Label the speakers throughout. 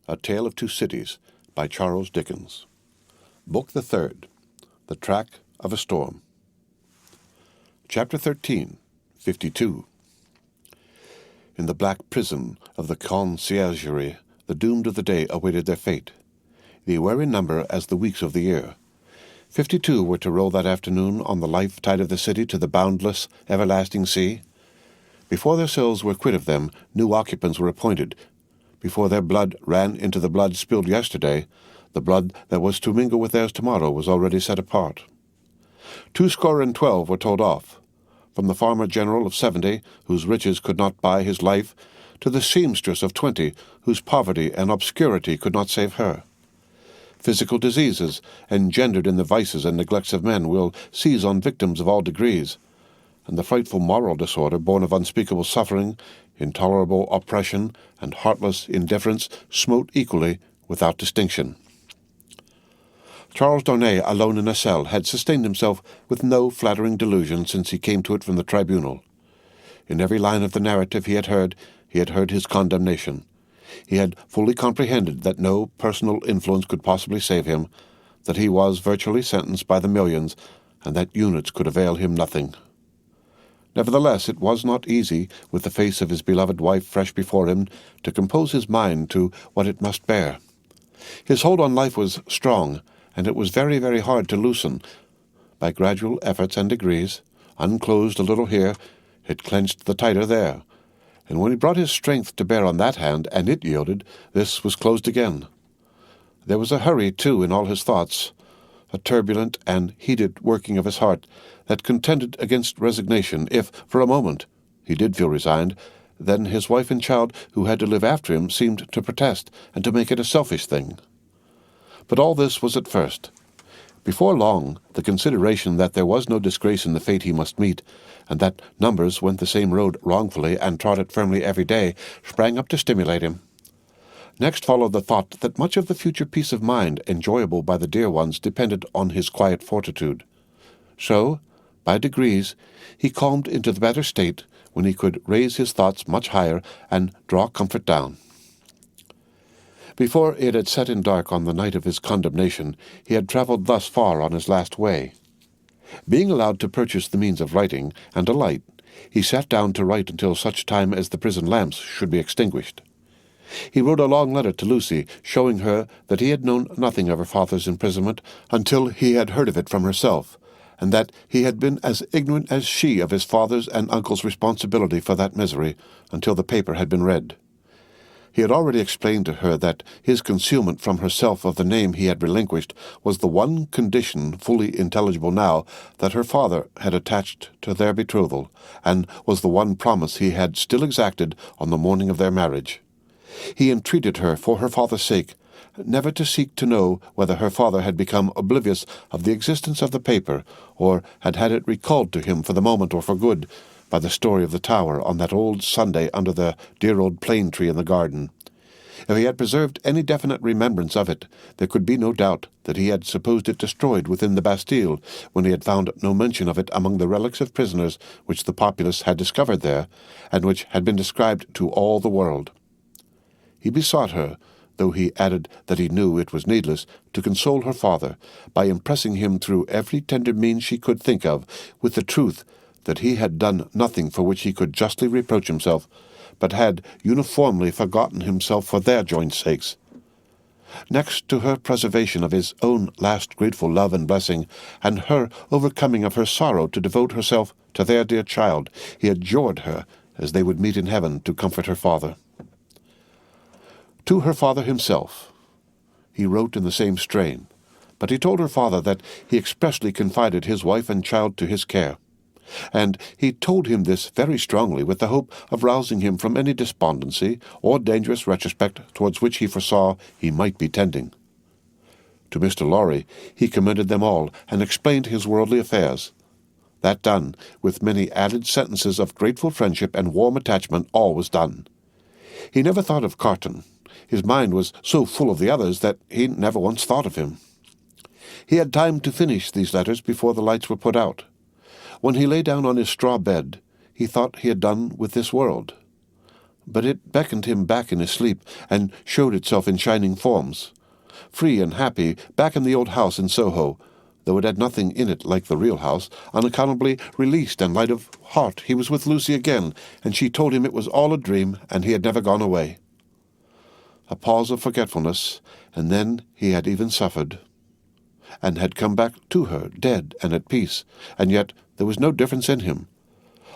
Speaker 1: A Tale of Two Cities by Charles Dickens. Book the Third, The Track of a Storm. Chapter 13, 52. In the black prison of the conciergerie, the doomed of the day awaited their fate. They were in number as the weeks of the year. 52 were to row that afternoon on the life tide of the city to the boundless, everlasting sea. Before their souls were quit of them, new occupants were appointed. Before their blood ran into the blood spilled yesterday, the blood that was to mingle with theirs tomorrow was already set apart. 212 were told off, from the farmer general of 70, whose riches could not buy his life, to the seamstress of 20, whose poverty and obscurity could not save her. Physical diseases, engendered in the vices and neglects of men, will seize on victims of all degrees, and the frightful moral disorder, born of unspeakable suffering, intolerable oppression, and heartless indifference, smote equally without distinction. Charles Dickens, alone in a cell, had sustained himself with no flattering delusion since he came to it from the tribunal. In every line of the narrative he had heard his condemnation. He had fully comprehended that no personal influence could possibly save him, that he was virtually sentenced by the millions, and that units could avail him nothing. Nevertheless, it was not easy, with the face of his beloved wife fresh before him, to compose his mind to what it must bear. His hold on life was strong, and it was very, very hard to loosen. By gradual efforts and degrees, unclosed a little here, it clenched the tighter there, and when he brought his strength to bear on that hand, and it yielded, this was closed again. There was a hurry, too, in all his thoughts, a turbulent and heated working of his heart that contended against resignation. If, for a moment, he did feel resigned, then his wife and child, who had to live after him, seemed to protest and to make it a selfish thing. But all this was at first. Before long, the consideration that there was no disgrace in the fate he must meet, and that numbers went the same road wrongfully and trod it firmly every day, sprang up to stimulate him. Next followed the thought that much of the future peace of mind enjoyable by the dear ones depended on his quiet fortitude. So, by degrees, he calmed into the better state when he could raise his thoughts much higher and draw comfort down. Before it had set in dark on the night of his condemnation, he had travelled thus far on his last way. Being allowed to purchase the means of writing and a light, he sat down to write until such time as the prison lamps should be extinguished. He wrote a long letter to Lucie, showing her that he had known nothing of her father's imprisonment until he had heard of it from herself, and that he had been as ignorant as she of his father's and uncle's responsibility for that misery until the paper had been read. He had already explained to her that his concealment from herself of the name he had relinquished was the one condition fully intelligible now that her father had attached to their betrothal, and was the one promise he had still exacted on the morning of their marriage. He entreated her, for her father's sake, never to seek to know whether her father had become oblivious of the existence of the paper, or had had it recalled to him for the moment or for good, by the story of the tower on that old Sunday under the dear old plane tree in the garden. If he had preserved any definite remembrance of it, there could be no doubt that he had supposed it destroyed within the Bastille, when he had found no mention of it among the relics of prisoners which the populace had discovered there, and which had been described to all the world. He besought her, though he added that he knew it was needless, to console her father, by impressing him through every tender means she could think of, with the truth that he had done nothing for which he could justly reproach himself, but had uniformly forgotten himself for their joint sakes. Next to her preservation of his own last grateful love and blessing, and her overcoming of her sorrow to devote herself to their dear child, he adjured her, as they would meet in heaven, to comfort her father. To her father himself, he wrote in the same strain, but he told her father that he expressly confided his wife and child to his care, and he told him this very strongly with the hope of rousing him from any despondency or dangerous retrospect towards which he foresaw he might be tending. To Mr. Lorry he commended them all, and explained his worldly affairs. That done, with many added sentences of grateful friendship and warm attachment, all was done. He never thought of Carton. His mind was so full of the others that he never once thought of him. He had time to finish these letters before the lights were put out. When he lay down on his straw bed, he thought he had done with this world. but it beckoned him back in his sleep and showed itself in shining forms. Free and happy, back in the old house in Soho, though it had nothing in it like the real house, unaccountably released and light of heart, he was with Lucie again, and she told him it was all a dream, and he had never gone away. A pause of forgetfulness, and then he had even suffered, and had come back to her, dead and at peace, and yet there was no difference in him.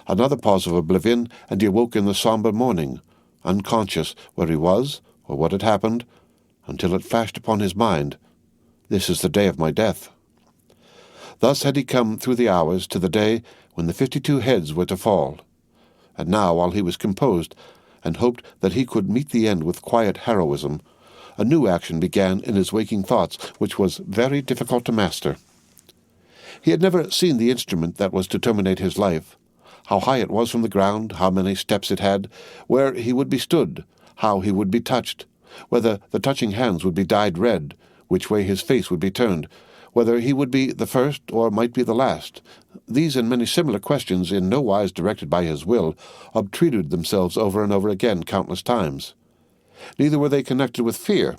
Speaker 1: Another pause of oblivion, and he awoke in the sombre morning, unconscious where he was or what had happened, until it flashed upon his mind, "This is the day of my death." Thus had he come through the hours to the day when the 52 heads were to fall. And now, while he was composed, and hoped that he could meet the end with quiet heroism, a new action began in his waking thoughts, which was very difficult to master. He had never seen the instrument that was to terminate his life, how high it was from the ground, how many steps it had, where he would be stood, how he would be touched, whether the touching hands would be dyed red, which way his face would be turned, whether he would be the first or might be the last. These and many similar questions, in no wise directed by his will, obtruded themselves over and over again countless times. Neither were they connected with fear.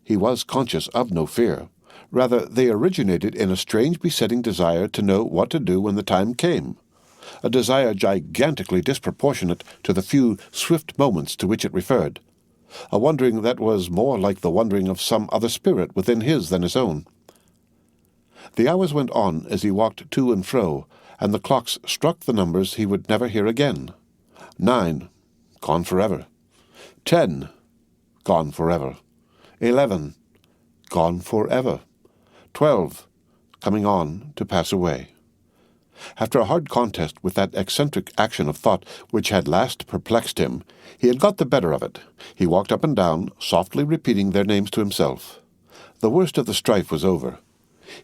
Speaker 1: He was conscious of no fear. Rather, they originated in a strange besetting desire to know what to do when the time came, a desire gigantically disproportionate to the few swift moments to which it referred, a wondering that was more like the wondering of some other spirit within his than his own. The hours went on as he walked to and fro, and the clocks struck the numbers he would never hear again. 9, gone forever. 10, gone forever. 11, gone forever. 12, coming on to pass away. After a hard contest with that eccentric action of thought which had last perplexed him, he had got the better of it. He walked up and down, softly repeating their names to himself. The worst of the strife was over.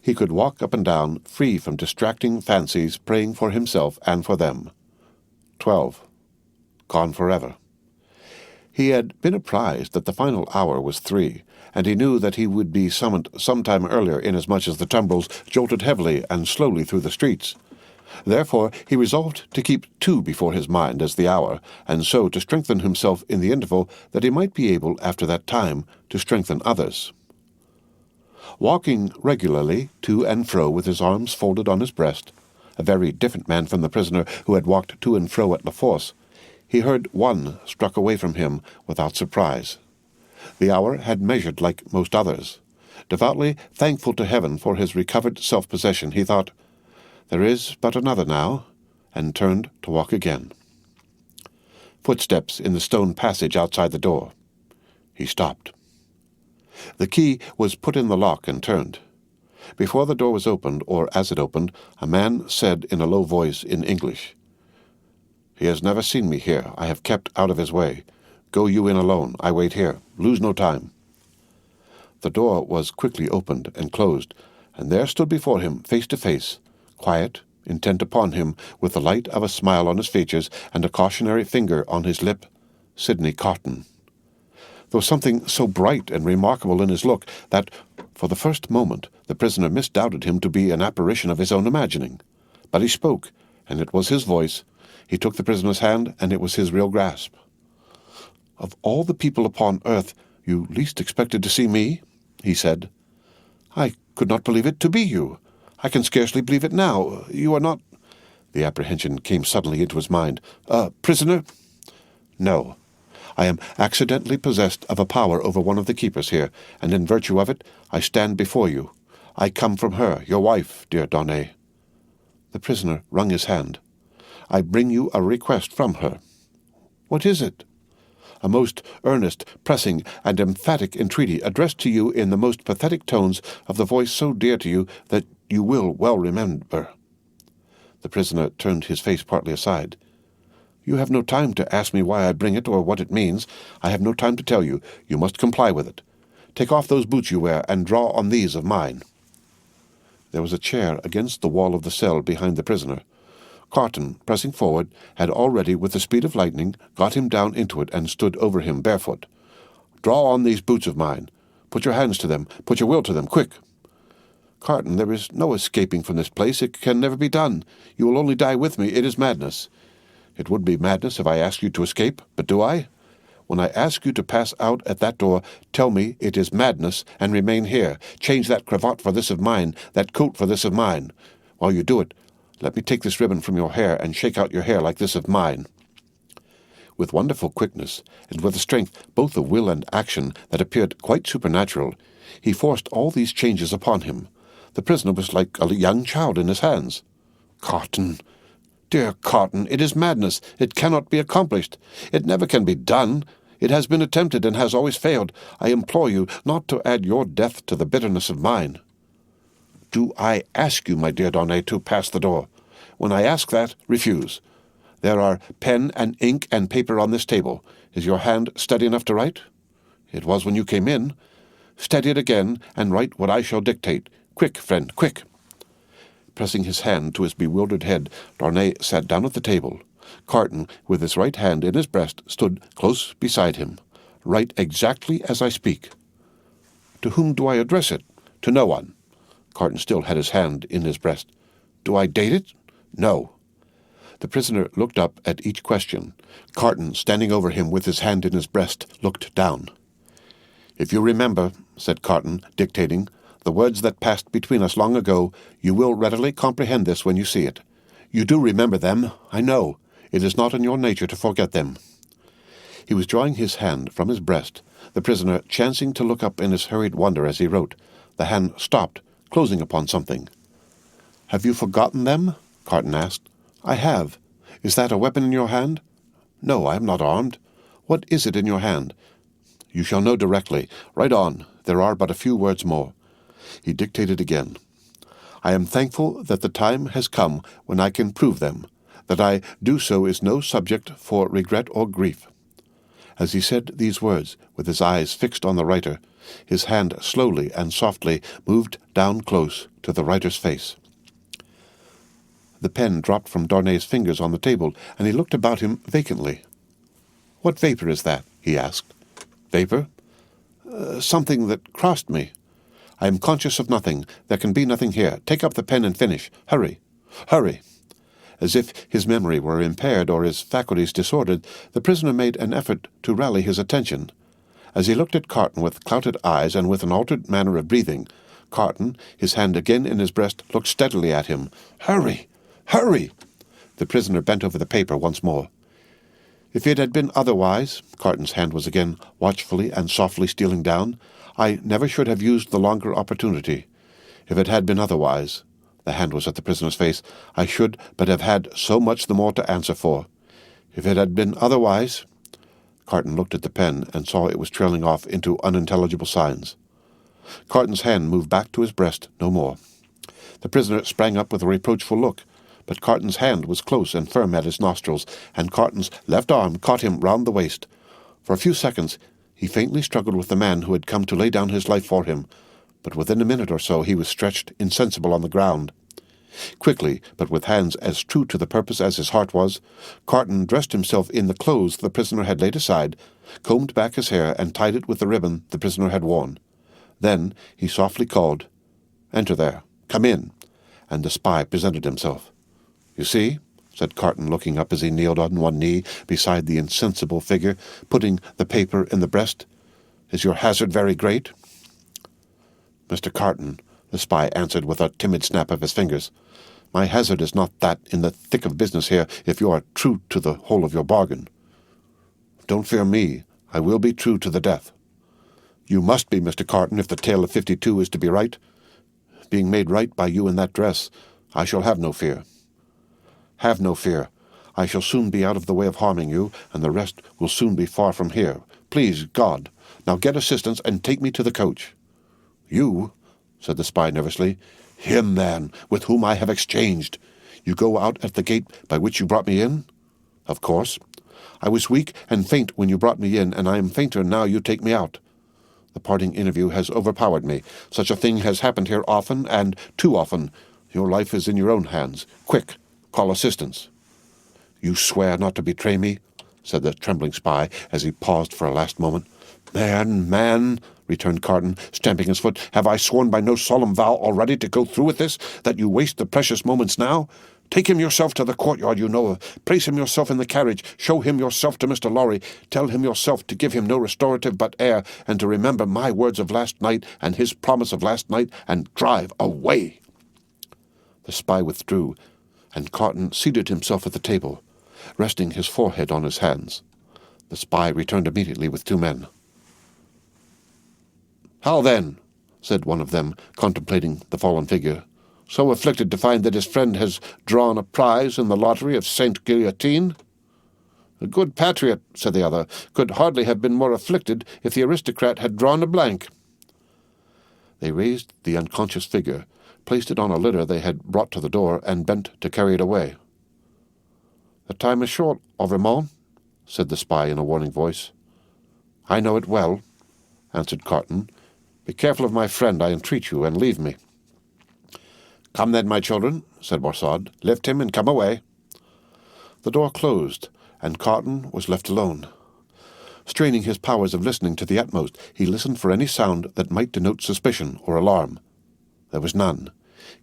Speaker 1: He could walk up and down, free from distracting fancies, praying for himself and for them. 12, gone forever. He had been apprised that the final hour was 3, and he knew that he would be summoned some time earlier, inasmuch as the tumbrils jolted heavily and slowly through the streets. Therefore he resolved to keep 2 before his mind as the hour, and so to strengthen himself in the interval, that he might be able, after that time, to strengthen others. Walking regularly to and fro with his arms folded on his breast, a very different man from the prisoner who had walked to and fro at La Force, he heard 1 struck away from him without surprise. The hour had measured like most others. Devoutly thankful to heaven for his recovered self-possession, he thought, "There is but another now," and turned to walk again. Footsteps in the stone passage outside the door. He stopped. The key was put in the lock and turned. Before the door was opened, or as it opened, a man said in a low voice in English, "He has never seen me here. I have kept out of his way. Go you in alone. I wait here. Lose no time." The door was quickly opened and closed, and there stood before him, face to face, quiet, intent upon him, with the light of a smile on his features and a cautionary finger on his lip, Sidney Carton. There was something so bright and remarkable in his look that, for the first moment, the prisoner misdoubted him to be an apparition of his own imagining. But he spoke, and it was his voice. He took the prisoner's hand, and it was his real grasp. "Of all the people upon earth, you least expected to see me?" he said. "I could not believe it to be you. I can scarcely believe it now. You are not—" The apprehension came suddenly into his mind. "A prisoner?" "No. I am accidentally possessed of a power over one of the keepers here, and in virtue of it I stand before you. I come from her, your wife, dear Donnet." The prisoner wrung his hand. "I bring you a request from her." "What is it?" "A most earnest, pressing, and emphatic entreaty, addressed to you in the most pathetic tones of the voice so dear to you that you will well remember." The prisoner turned his face partly aside. "You have no time to ask me why I bring it or what it means. I have no time to tell you. You must comply with it. Take off those boots you wear, and draw on these of mine." There was a chair against the wall of the cell behind the prisoner. Carton, pressing forward, had already, with the speed of lightning, got him down into it and stood over him barefoot. "Draw on these boots of mine. Put your hands to them. Put your will to them. Quick!" "Carton, there is no escaping from this place. It can never be done. You will only die with me. It is madness." It would be madness if I asked you to escape, but do I? When I ask you to pass out at that door, tell me it is madness and remain here. Change that cravat for this of mine, that coat for this of mine. While you do it, let me take this ribbon from your hair and shake out your hair like this of mine." With wonderful quickness, and with a strength both of will and action that appeared quite supernatural, he forced all these changes upon him. The prisoner was like a young child in his hands. "Carton, dear Carton, it is madness. It cannot be accomplished. It never can be done. It has been attempted and has always failed. I implore you not to add your death to the bitterness of mine." "Do I ask you, my dear Darnay, to pass the door? When I ask that, refuse. There are pen and ink and paper on this table. Is your hand steady enough to write? It was when you came in. Steady it again, and write what I shall dictate. Quick, friend, quick." Pressing his hand to his bewildered head, Darnay sat down at the table. Carton, with his right hand in his breast, stood close beside him. "Write exactly as I speak." "To whom do I address it?" "To no one." Carton still had his hand in his breast. "Do I date it?" "No." The prisoner looked up at each question. Carton, standing over him with his hand in his breast, looked down. "If you remember," said Carton, dictating, "the words that passed between us long ago, you will readily comprehend this when you see it. You do remember them, I know. It is not in your nature to forget them." He was drawing his hand from his breast, the prisoner chancing to look up in his hurried wonder as he wrote. The hand stopped, closing upon something. "Have you forgotten them?" Carton asked. "I have. Is that a weapon in your hand?" "No, I am not armed." "What is it in your hand?" "You shall know directly. Write on. There are but a few words more." He dictated again. "I am thankful that the time has come when I can prove them. That I do so is no subject for regret or grief." As he said these words, with his eyes fixed on the writer, his hand slowly and softly moved down close to the writer's face. The pen dropped from Darnay's fingers on the table, and he looked about him vacantly. "What vapor is that?" he asked. "Vapor? Something that crossed me. I am conscious of nothing. There can be nothing here. Take up the pen and finish. Hurry. Hurry." As if his memory were impaired or his faculties disordered, the prisoner made an effort to rally his attention. As he looked at Carton with clouded eyes and with an altered manner of breathing, Carton, his hand again in his breast, looked steadily at him. "Hurry! Hurry!" The prisoner bent over the paper once more. "If it had been otherwise," Carton's hand was again watchfully and softly stealing down, "I never should have used the longer opportunity. If it had been otherwise," the hand was at the prisoner's face, "I should but have had so much the more to answer for. If it had been otherwise—" Carton looked at the pen and saw it was trailing off into unintelligible signs. Carton's hand moved back to his breast no more. The prisoner sprang up with a reproachful look, but Carton's hand was close and firm at his nostrils, and Carton's left arm caught him round the waist. For a few seconds he faintly struggled with the man who had come to lay down his life for him, but within a minute or so he was stretched insensible on the ground. Quickly, but with hands as true to the purpose as his heart was, Carton dressed himself in the clothes the prisoner had laid aside, combed back his hair, and tied it with the ribbon the prisoner had worn. Then he softly called, "Enter there. Come in." And the spy presented himself. "You see," said Carton, looking up as he kneeled on one knee beside the insensible figure, putting the paper in the breast, "is your hazard very great?" "Mr. Carton," the spy answered with a timid snap of his fingers, "my hazard is not that in the thick of business here, if you are true to the whole of your bargain." "Don't fear me. I will be true to the death." "You must be, Mr. Carton, if the tale of 52 is to be right. Being made right by you in that dress, I shall have no fear." "Have no fear. I shall soon be out of the way of harming you, and the rest will soon be far from here. Please God. Now get assistance and take me to the coach." "You?" said the spy nervously. "Him, man, with whom I have exchanged. You go out at the gate by which you brought me in?" "Of course. I was weak and faint when you brought me in, and I am fainter now you take me out. The parting interview has overpowered me. Such a thing has happened here often, and too often. Your life is in your own hands. Quick, call assistance." "You swear not to betray me?" said the trembling spy, as he paused for a last moment. Man, returned Carton, stamping his foot, "have I sworn by no solemn vow already to go through with this, that you waste the precious moments now? Take him yourself to the courtyard you know of. Place him yourself in the carriage. Show him yourself to Mr. Lorry. Tell him yourself to give him no restorative but air, and to remember my words of last night and his promise of last night, and drive away." The spy withdrew, and Carton seated himself at the table, resting his forehead on his hands. The spy returned immediately with 2 men. "How then," said one of them, contemplating the fallen figure, "so afflicted to find that his friend has drawn a prize in the lottery of Saint Guillotine?" "A good patriot," said the other, "could hardly have been more afflicted if the aristocrat had drawn a blank." They raised the unconscious figure, placed it on a litter they had brought to the door, and bent to carry it away. "The time is short, Auvermont," said the spy in a warning voice. "I know it well," answered Carton. "Be careful of my friend, I entreat you, and leave me." "Come then, my children," said Borsod. "Lift him and come away." The door closed, and Carton was left alone. Straining his powers of listening to the utmost, he listened for any sound that might denote suspicion or alarm. There was none.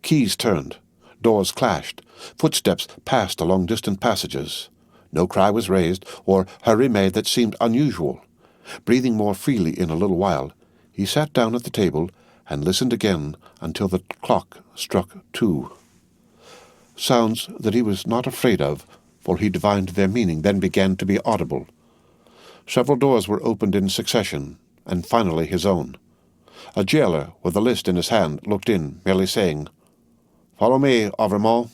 Speaker 1: Keys turned. Doors clashed. Footsteps passed along distant passages. No cry was raised, or hurry made that seemed unusual. Breathing more freely in a little while, he sat down at the table and listened again until the clock struck 2. Sounds that he was not afraid of, for he divined their meaning, then began to be audible. Several doors were opened in succession, and finally his own. A jailer, with a list in his hand, looked in, merely saying, "Follow me, Auvermont,"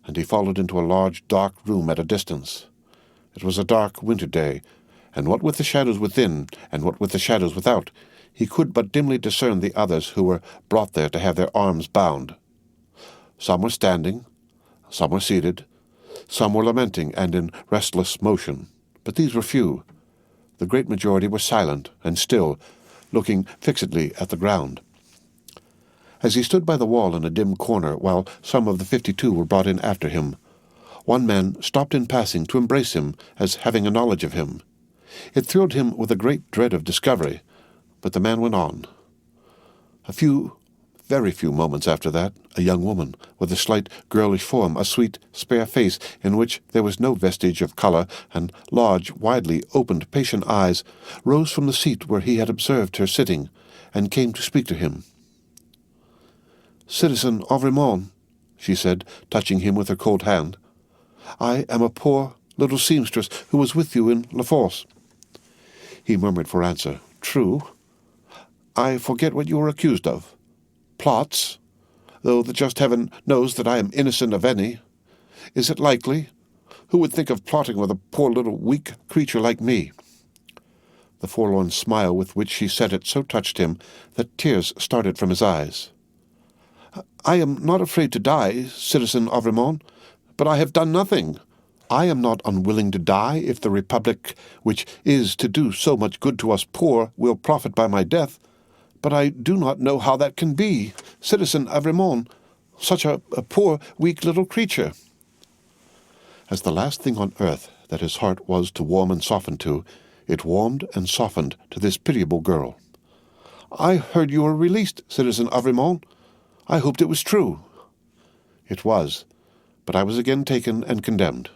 Speaker 1: and he followed into a large, dark room at a distance. It was a dark winter day, and what with the shadows within, and what with the shadows without, he could but dimly discern the others who were brought there to have their arms bound. Some were standing, some were seated, some were lamenting and in restless motion, but these were few. The great majority were silent and still, looking fixedly at the ground. As he stood by the wall in a dim corner, while some of the 52 were brought in after him, one man stopped in passing to embrace him as having a knowledge of him. It thrilled him with a great dread of discovery, but the man went on. Very few moments after that, a young woman, with a slight girlish form, a sweet, spare face in which there was no vestige of colour, and large, widely opened, patient eyes, rose from the seat where he had observed her sitting, and came to speak to him. "Citizen Auvermont," she said, touching him with her cold hand, "I am a poor little seamstress who was with you in La Force." He murmured for answer, "True. I forget what you were accused of. Plots, though the just heaven knows that I am innocent of any. Is it likely? Who would think of plotting with a poor little weak creature like me?" The forlorn smile with which she said it so touched him that tears started from his eyes. "I am not afraid to die, Citizen Auvermont, but I have done nothing. I am not unwilling to die if the Republic, which is to do so much good to us poor, will profit by my death. But I do not know how that can be, Citizen Auvermont, such a poor, weak little creature." As the last thing on earth that his heart was to warm and soften to, it warmed and softened to this pitiable girl. "I heard you were released, Citizen Auvermont. I hoped it was true." "It was, but I was again taken and condemned."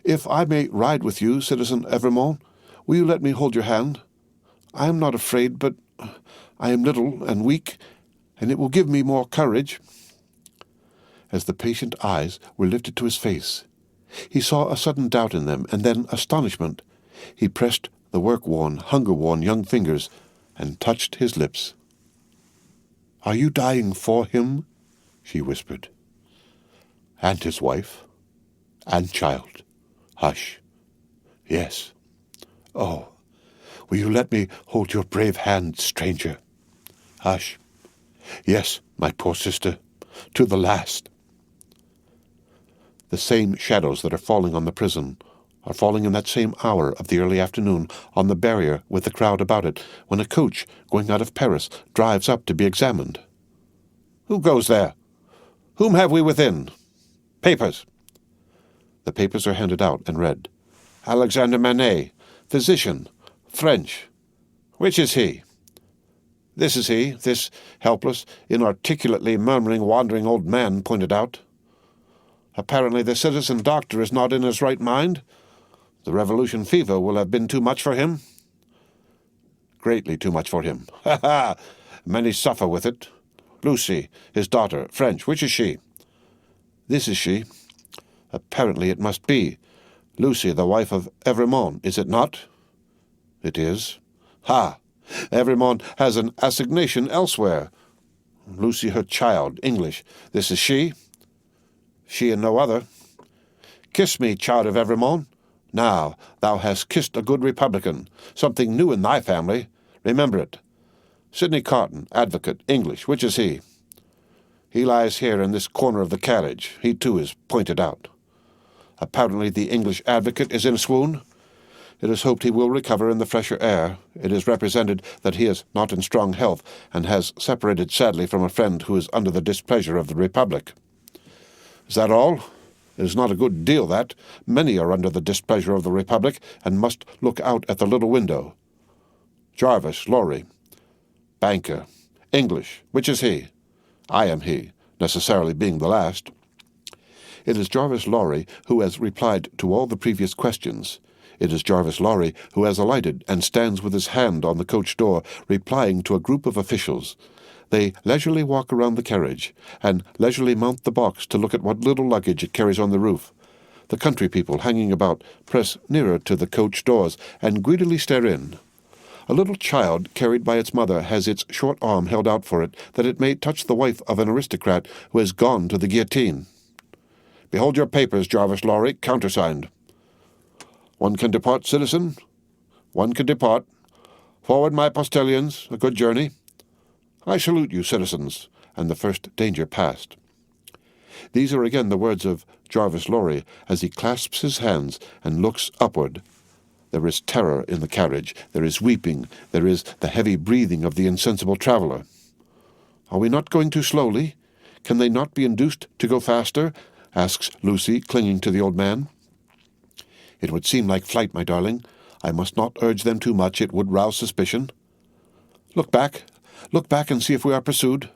Speaker 1: "If I may ride with you, Citizen Auvermont, will you let me hold your hand? I am not afraid, but I am little and weak, and it will give me more courage." As the patient eyes were lifted to his face, he saw a sudden doubt in them, and then astonishment. He pressed the work-worn, hunger-worn young fingers, and touched his lips. "Are you dying for him?" she whispered. "And his wife? And child? Hush. Yes. Oh, will you let me hold your brave hand, stranger? Hush. Yes, my poor sister, to the last." The same shadows that are falling on the prison are falling in that same hour of the early afternoon on the barrier with the crowd about it, when a coach, going out of Paris, drives up to be examined. "Who goes there? Whom have we within? Papers." The papers are handed out and read. "Alexander Manette, physician, French. Which is he?" "This is he," this helpless, inarticulately murmuring, wandering old man pointed out. Apparently the citizen doctor is not in his right mind. The revolution fever will have been too much for him. Greatly too much for him. Ha ha! Many suffer with it. Lucie, his daughter, French, which is she? This is she. Apparently it must be. Lucie, the wife of Evremond, is it not? It is. Ha! Evremond has an assignation elsewhere. Lucie, her child, English. This is she? She and no other. Kiss me, child of Evremond. Now, thou hast kissed a good Republican, something new in thy family. Remember it. Sidney Carton, advocate, English. Which is he? He lies here in this corner of the carriage. He, too, is pointed out. Apparently the English advocate is in a swoon. It is hoped he will recover in the fresher air. It is represented that he is not in strong health, and has separated sadly from a friend who is under the displeasure of the Republic. Is that all? It is not a good deal, that. Many are under the displeasure of the Republic, and must look out at the little window. Jarvis, Lorry. Banker. English. Which is he? I am he, necessarily being the last. It is Jarvis Lorry who has replied to all the previous questions. It is Jarvis Lorry who has alighted and stands with his hand on the coach door, replying to a group of officials. They leisurely walk around the carriage, and leisurely mount the box to look at what little luggage it carries on the roof. The country people hanging about press nearer to the coach doors and greedily stare in. A little child carried by its mother has its short arm held out for it, that it may touch the wife of an aristocrat who has gone to the guillotine. Behold your papers, Jarvis Lorry, countersigned. One can depart, citizen. One can depart. Forward, my postilions, a good journey. I salute you, citizens, and the first danger past. These are again the words of Jarvis Lorry as he clasps his hands and looks upward. There is terror in the carriage, there is weeping, there is the heavy breathing of the insensible traveller. Are we not going too slowly? Can they not be induced to go faster? Asks Lucie, clinging to the old man. It would seem like flight, my darling. I must not urge them too much, it would rouse suspicion. Look back and see if we are pursued.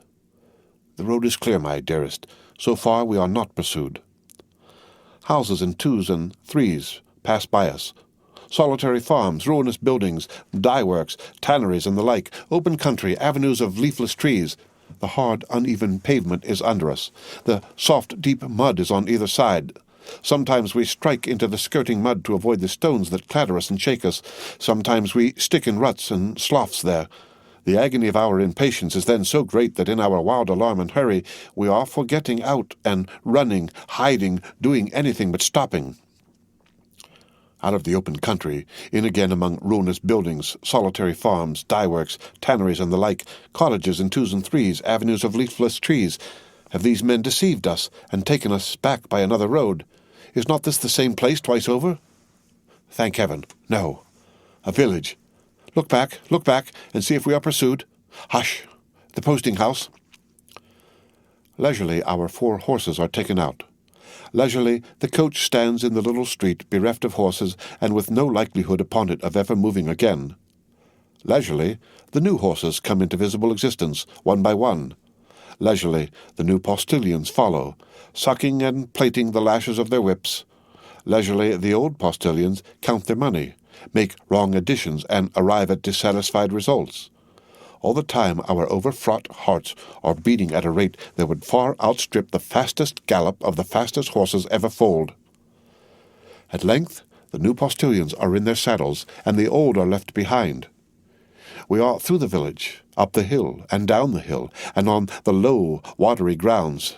Speaker 1: The road is clear, my dearest. So far we are not pursued. Houses in twos and threes pass by us. Solitary farms, ruinous buildings, dye-works, tanneries, and the like, open country, avenues of leafless trees. The hard, uneven pavement is under us. The soft, deep mud is on either side. Sometimes we strike into the skirting mud to avoid the stones that clatter us and shake us. Sometimes we stick in ruts and sloughs there. The agony of our impatience is then so great that in our wild alarm and hurry we are for getting out and running, hiding, doing anything but stopping. Out of the open country, in again among ruinous buildings, solitary farms, dye-works, tanneries, and the like, cottages in twos and threes, avenues of leafless trees. Have these men deceived us, and taken us back by another road? Is not this the same place twice over? Thank heaven, no. A village. Look back, and see if we are pursued. Hush! The posting-house. Leisurely our 4 horses are taken out. Leisurely the coach stands in the little street, bereft of horses, and with no likelihood upon it of ever moving again. Leisurely the new horses come into visible existence, one by one. Leisurely the new postilions follow, sucking and plaiting the lashes of their whips. Leisurely the old postilions count their money, make wrong additions, and arrive at dissatisfied results. All the time our overfraught hearts are beating at a rate that would far outstrip the fastest gallop of the fastest horses ever foaled. At length the new postilions are in their saddles, and the old are left behind. We are through the village, up the hill, and down the hill, and on the low, watery grounds.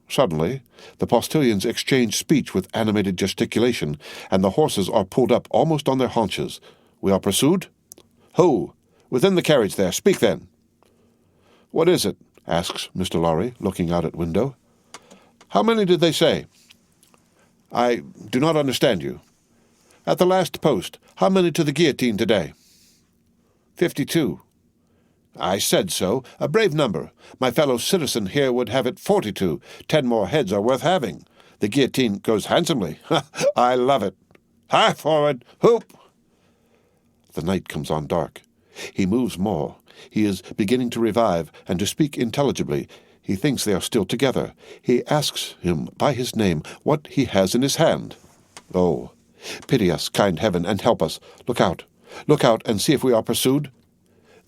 Speaker 1: Suddenly the postilions exchange speech with animated gesticulation, and the horses are pulled up almost on their haunches. We are pursued? Ho! Within the carriage there. Speak then. What is it? Asks Mr. Lorry, looking out at window. How many did they say? I do not understand you. At the last post, how many to the guillotine today? 52. I said so. A brave number. My fellow citizen here would have it 42. 10 more heads are worth having. The guillotine goes handsomely. I love it. High forward! Hoop! The night comes on dark. He moves more. He is beginning to revive and to speak intelligibly. He thinks they are still together. He asks him by his name what he has in his hand. Oh, pity us, kind heaven, and help us. Look out! Look out, and see if we are pursued.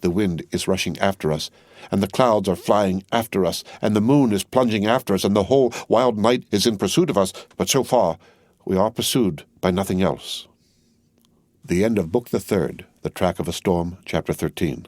Speaker 1: The wind is rushing after us, and the clouds are flying after us, and the moon is plunging after us, and the whole wild night is in pursuit of us, but so far we are pursued by nothing else. The end of Book the Third, The Track of a Storm, Chapter 13.